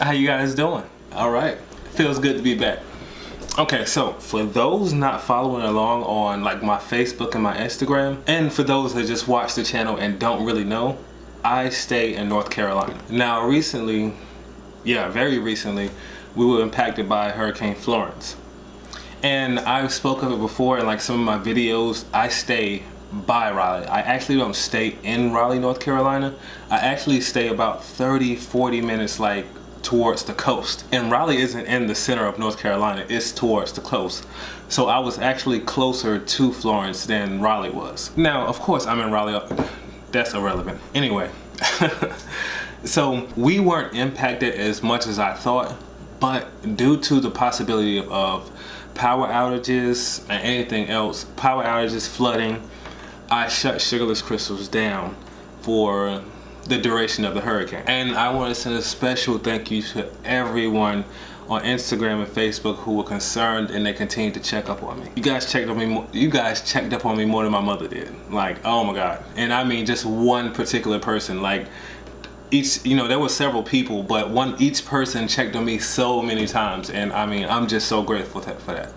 How you guys doing? All right. Feels good to be back. Okay, so for those not following along on like my Facebook and my Instagram, and for those that just watch the channel and don't really know, I stay in North Carolina. Now recently, very recently, we were impacted by Hurricane Florence. And I spoke of it before in like some of my videos. I stay by Raleigh. I actually don't stay in Raleigh, North Carolina. I actually stay about 30-40 minutes like towards the coast. And Raleigh isn't in the center of North Carolina, it's towards the coast. So I was actually closer to Florence than Raleigh was. Now, of course, I'm in Raleigh. That's irrelevant. Anyway, so we weren't impacted as much as I thought, but due to the possibility of power outages and anything else, power outages, flooding, I shut Sugarless crystals down for the duration of the hurricane. And I want to send a special thank you to everyone on Instagram and Facebook who were concerned, and they continued to check up on me. You guys checked on me more than my mother did. Like, oh my God. And I mean just one particular person. Like each, there were several people, but each person checked on me so many times, and I mean, I'm just so grateful for that.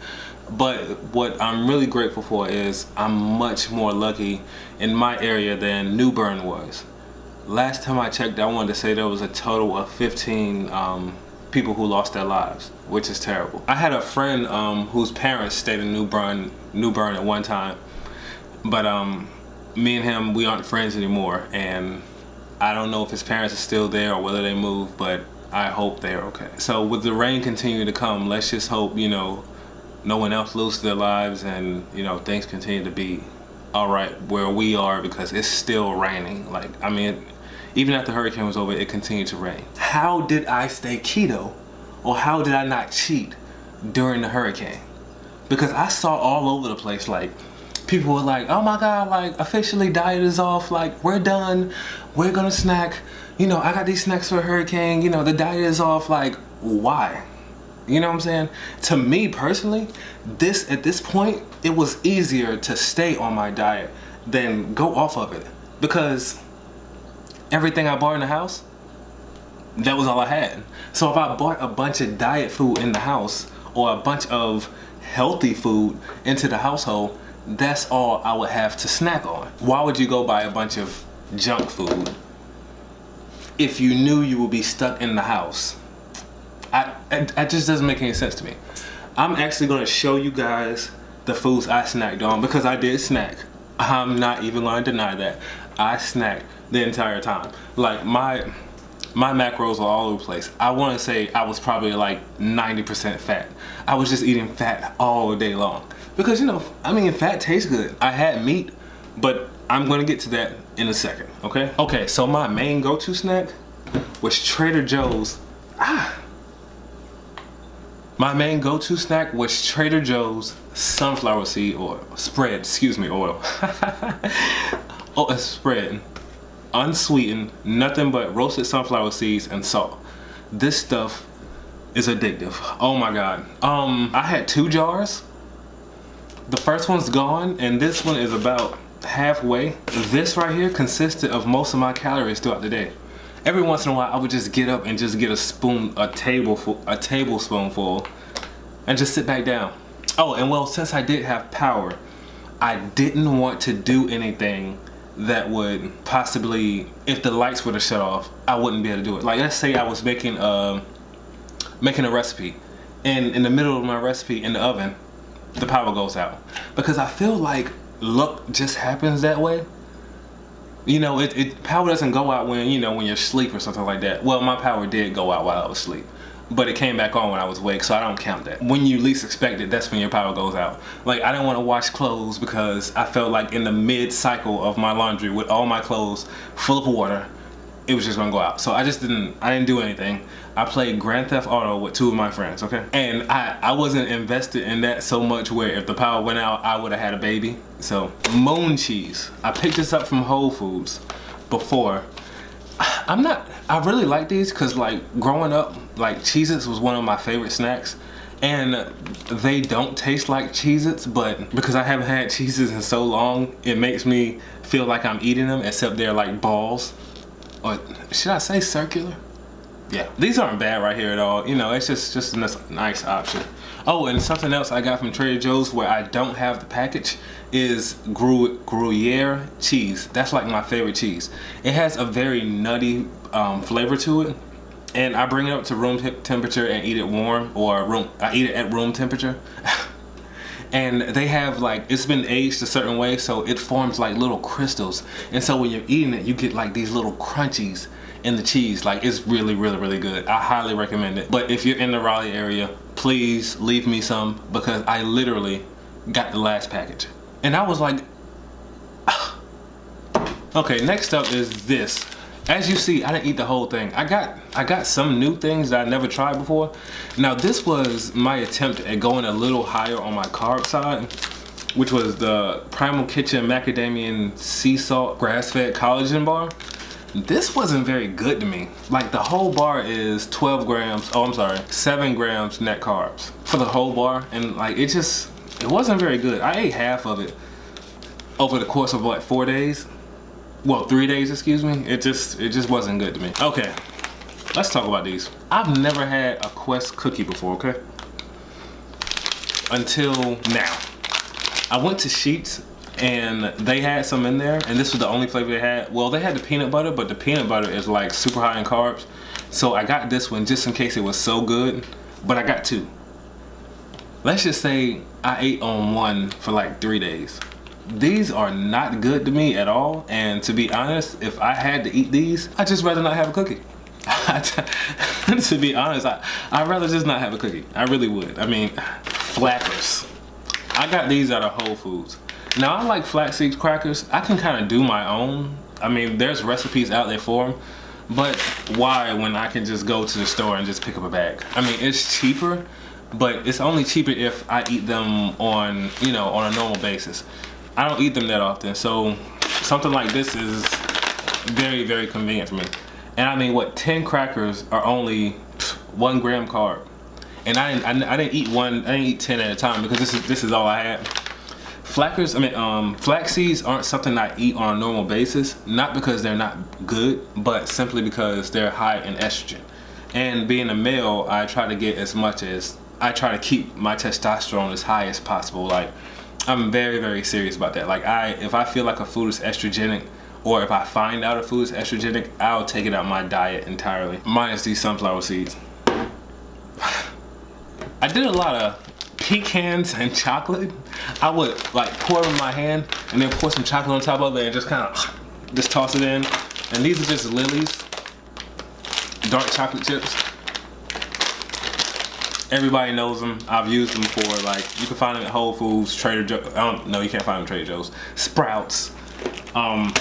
But what I'm really grateful for is I'm much more lucky in my area than New Bern was. Last time I checked, I wanted to say there was a total of 15 people who lost their lives, which is terrible. I had a friend whose parents stayed in New Bern at one time, but me and him, we aren't friends anymore, and I don't know if his parents are still there or whether they moved, but I hope they're okay. So with the rain continuing to come, let's just hope, no one else loses their lives, and things continue to be all right where we are, because it's still raining. Like, I mean, even after the hurricane was over, it continued to rain. How did I stay keto, or how did I not cheat during the hurricane? Because I saw all over the place, like, people were like, oh my God, like, officially diet is off, like, we're done, we're gonna snack, I got these snacks for a hurricane, the diet is off. Like, why? You know what I'm saying? To me personally, at this point, it was easier to stay on my diet than go off of it, because everything I bought in the house, that was all I had. So if I bought a bunch of diet food in the house, or a bunch of healthy food into the household, that's all I would have to snack on. Why would you go buy a bunch of junk food if you knew you would be stuck in the house? It just doesn't make any sense to me. I'm actually going to show you guys the foods I snacked on, because I did snack. I'm not even going to deny that. I snacked the entire time. Like, my macros are all over the place. I want to say I was probably like 90% fat. I was just eating fat all day long. Because, fat tastes good. I had meat, but I'm going to get to that in a second, okay? Okay, so my main go-to snack was Trader Joe's. My main go-to snack was Trader Joe's sunflower seed oil. Oil. Oh, a spread. Unsweetened, nothing but roasted sunflower seeds and salt. This stuff is addictive. Oh my God. I had 2 jars. The first one's gone, and this one is about halfway. This right here consisted of most of my calories throughout the day. Every once in a while, I would just get up and just get a tablespoonful, and just sit back down. Oh, and well, since I did have power, I didn't want to do anything that would possibly, if the lights were to shut off, I wouldn't be able to do it. Like, let's say I was making a recipe, and in the middle of my recipe in the oven, the power goes out. Because I feel like luck just happens that way. Power doesn't go out when you're asleep or something like that. Well, my power did go out while I was asleep, but it came back on when I was awake, so I don't count that. When you least expect it, that's when your power goes out. Like, I didn't want to wash clothes because I felt like in the mid-cycle of my laundry with all my clothes full of water, it was just gonna go out. So I didn't do anything. I played Grand Theft Auto with 2 of my friends, okay? And I wasn't invested in that so much where if the power went out, I would have had a baby. So, moon cheese. I picked this up from Whole Foods before. I really like these because, like, growing up, like, Cheez-Its was one of my favorite snacks. And they don't taste like Cheez-Its, but because I haven't had Cheez-Its in so long, it makes me feel like I'm eating them, except they're like balls. Or should I say circular? Yeah, these aren't bad right here at all. You know, it's just a nice option. Oh, and something else I got from Trader Joe's where I don't have the package is Gruyere cheese. That's like my favorite cheese. It has a very nutty flavor to it, and I bring it up to room temperature and eat it warm, or I eat it at room temperature. And they have like, it's been aged a certain way, so it forms like little crystals, and so when you're eating it, you get like these little crunchies in the cheese. Like, it's really good. I highly recommend it. But if you're in the Raleigh area, please leave me some, because I literally got the last package and I was like, okay. Next up is this. As you see, I didn't eat the whole thing. I got some new things that I never tried before. Now, this was my attempt at going a little higher on my carb side, which was the Primal Kitchen Macadamian Sea Salt Grass-Fed Collagen Bar. This wasn't very good to me. Like, the whole bar is 7 grams net carbs for the whole bar, and like, it wasn't very good. I ate half of it over the course of what, 4 days? Well, 3 days, excuse me. It just wasn't good to me. Okay, let's talk about these. I've never had a Quest cookie before, okay? Until now. I went to Sheetz and they had some in there, and this was the only flavor they had. Well, they had the peanut butter, but the peanut butter is like super high in carbs. So I got this one just in case it was so good, but I got 2. Let's just say I ate on one for like 3 days. These are not good to me at all, and to be honest, if I had to eat these, I'd just rather not have a cookie. To be honest, I'd rather just not have a cookie. I really would. I mean, Flackers. I got these out of Whole Foods. Now, I like flaxseed crackers. I can kind of do my own. I mean, there's recipes out there for them, but why when I can just go to the store and just pick up a bag? I mean, it's cheaper, but it's only cheaper if I eat them on, you know, on a normal basis. I don't eat them that often, so something like this is very convenient for me. And I mean, what, 10 crackers are only 1 gram carb, and I didn't eat 10 at a time, because this is all I had. Flax seeds aren't something I eat on a normal basis, not because they're not good, but simply because they're high in estrogen. And being a male, I try to keep my testosterone as high as possible. Like, I'm very serious about that. Like, if I feel like a food is estrogenic, or if I find out a food is estrogenic, I'll take it out of my diet entirely, minus these sunflower seeds. I did a lot of pecans and chocolate. I would like pour them in my hand and then pour some chocolate on top of it and just kind of just toss it in. And these are just Lily's dark chocolate chips. Everybody knows them. I've used them for, like, you can find them at Whole Foods, Trader Joe's. No, you can't find them at Trader Joe's. Sprouts. I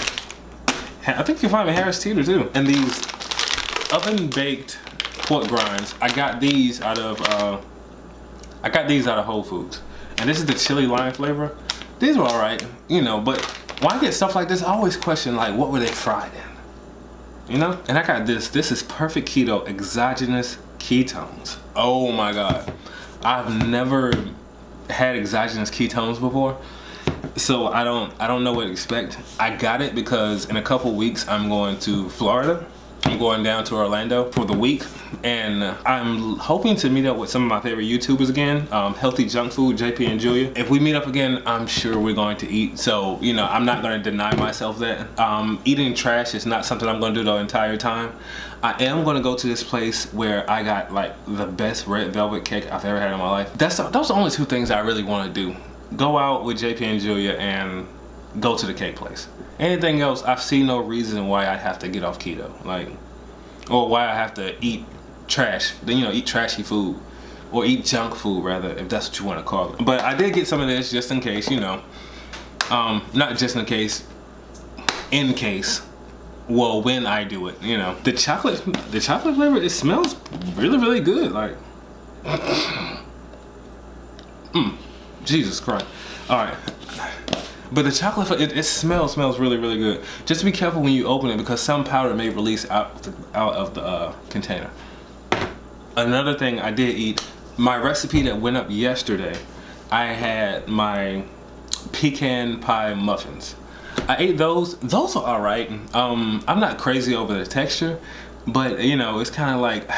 think you can find them at Harris Teeter too. And these oven baked pork grinds, I got these out of Whole Foods, and this is the chili lime flavor. These were all right, you know, but when I get stuff like this, I always question, like, what were they fried in, you know? And I got this. This is Perfect Keto exogenous ketones. Oh my God, I've never had exogenous ketones before, so I don't know what to expect. I got it because in a couple weeks I'm going to Florida. I'm going down to Orlando for the week, and I'm hoping to meet up with some of my favorite YouTubers again. Healthy Junk Food, JP and Julia. If we meet up again, I'm sure we're going to eat. So, you know, I'm not going to deny myself that. Eating trash is not something I'm going to do the entire time. I am going to go to this place where I got like the best red velvet cake I've ever had in my life. Those are the only 2 things I really want to do. Go out with JP and Julia and go to the cake place. Anything else, I see no reason why I have to get off keto, like, or why I have to eat trash, you know, eat trashy food, or eat junk food rather, if that's what you want to call it. But I did get some of this just in case, you know, not just in case, well, when I do it, you know. The chocolate flavor, it smells really good, like, Jesus Christ. All right. But the chocolate, it smells really good. Just be careful when you open it, because some powder may release out of the container. Another thing I did eat, my recipe that went up yesterday, I had my pecan pie muffins. I ate those. Those are all right. I'm not crazy over the texture, But you know, it's kind of like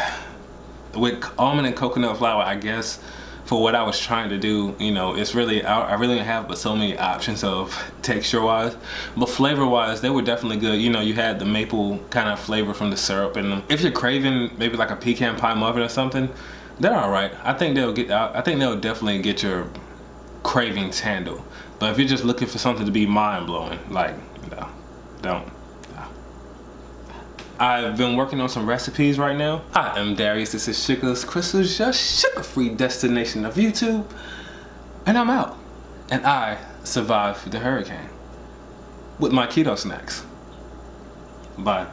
with almond and coconut flour, I guess for what I was trying to do, you know, it's really, I really didn't have but so many options of texture wise, but flavor wise they were definitely good. You know, you had the maple kind of flavor from the syrup in them. If you're craving maybe like a pecan pie muffin or something, they're all right. I think they'll definitely get your cravings handled. But if you're just looking for something to be mind-blowing, like, no, don't. I've been working on some recipes right now. I am Darius, this is Sugarless Crystals, your sugar-free destination of YouTube. And I'm out. And I survived the hurricane with my keto snacks. Bye.